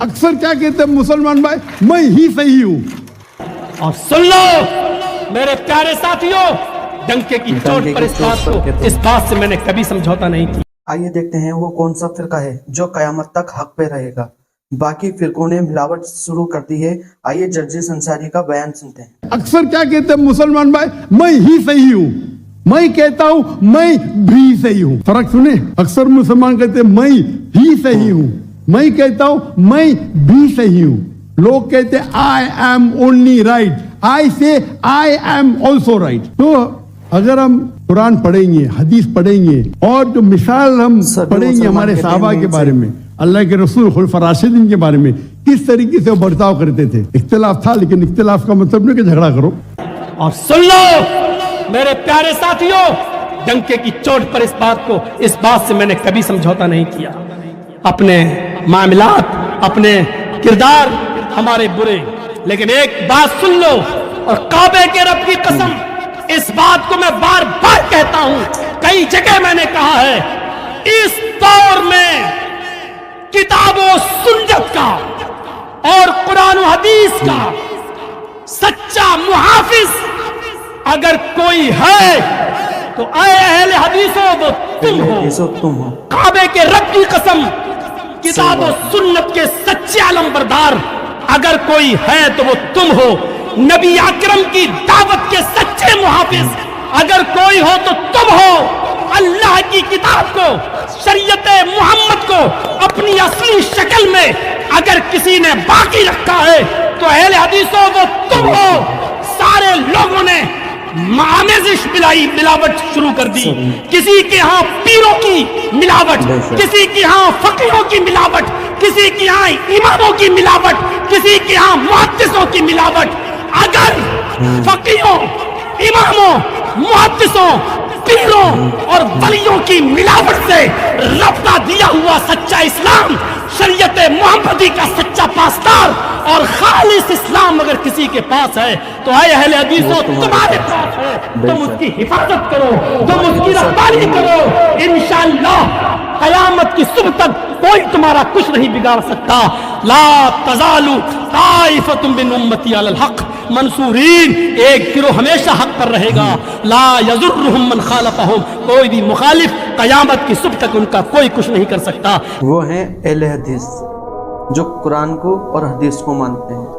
अक्सर क्या कहते हैं मुसलमान भाई, मैं ही सही हूँ। और सुन लो मेरे प्यारे साथियों, डंके की चोट पर इस बात से मैंने कभी समझौता नहीं किया। आइए देखते हैं वो कौन सा फिरका है जो कयामत तक हक पे रहेगा। बाकी फिरकों ने मिलावट शुरू कर दी है। आइए जर्जिस अंसारी का बयान सुनते हैं। अक्सर क्या कहते हैं मुसलमान भाई, मैं ही सही हूँ। मैं कहता हूँ मैं भी सही हूँ। फर्क सुने, अक्सर मुसलमान कहते हैं मैं ही सही हूँ, मैं कहता हूँ मैं भी सही हूँ। लोग कहते हैं आई एम ओनली राइट, आई से आई एम ऑल्सो राइट। तो अगर हम कुरान पढ़ेंगे, हदीस पढ़ेंगे और जो मिसाल हम पढ़ेंगे हमारे सहाबा के बारे में, अल्लाह के रसूल खुलफा राशिदीन के बारे में, किस तरीके से वो बर्ताव करते थे। इख्तिलाफ था, लेकिन इख्तिलाफ का मतलब नहीं कि झगड़ा करो। और सुन लो मेरे प्यारे साथियों, डंके की चोट पर इस बात से मैंने कभी समझौता नहीं किया। अपने मामलात, अपने किरदार हमारे बुरे, लेकिन एक बात सुन लो और काबे के रब की कसम, इस बात को मैं बार बार कहता हूं, कई जगह मैंने कहा है, इस दौर में किताबों सुन्नत का और कुरान और हदीस का सच्चा मुहाफिज अगर कोई है तो ऐ अहले हदीसों वो तुम हो। काबे के रब की कसम, किताब और सुन्नत के सच्चे अलमबरदार अगर कोई है तो वो तुम हो। नबी अकरम की दावत के सच्चे मुहाफिज अगर कोई हो तो तुम हो। अल्लाह की किताब को, शरीयत मोहम्मद को अपनी असली शक्ल में अगर किसी ने बाकी रखा है तो अहले हदीसों वो तुम हो। सारे लोगों ने आमेजिश मिलावट शुरू कर दी। किसी के यहाँ पीरों की मिलावट, किसी के यहाँ फकीहों की मिलावट, किसी के यहाँ इमामों की मिलावट, किसी के यहाँ मुहद्दिसों की मिलावट। अगर फकीहों, इमामों, मुहद्दिसों, पीरों और वलियों की मिलावट से रब्ता दिया हुआ सच्चा इस्लाम, शरीयत मोहम्मदी का सच्चा पासदार और खालिस इस्लाम अगर किसी के पास है तो आए अहले हदीसों तुम्हारे पास है, तुम उसकी हिफाजत करो, तुम उसकी रखवाली करो। इंशाअल्लाह कयामत की सुबह तक कोई तुम्हारा कुछ नहीं बिगाड़ सकता। ला तजालु ताइफतुम मिन उम्मती अलल हक मंसूरीन, एक गिरोह हमेशा हक पर रहेगा। ला यजुर्रुहुम मन खालफहुम, कोई भी मुखालिफ कयामत की सुबह तक उनका कोई कुछ नहीं कर सकता। वो हैं अहले हदीस जो कुरान को और हदीस को मानते हैं।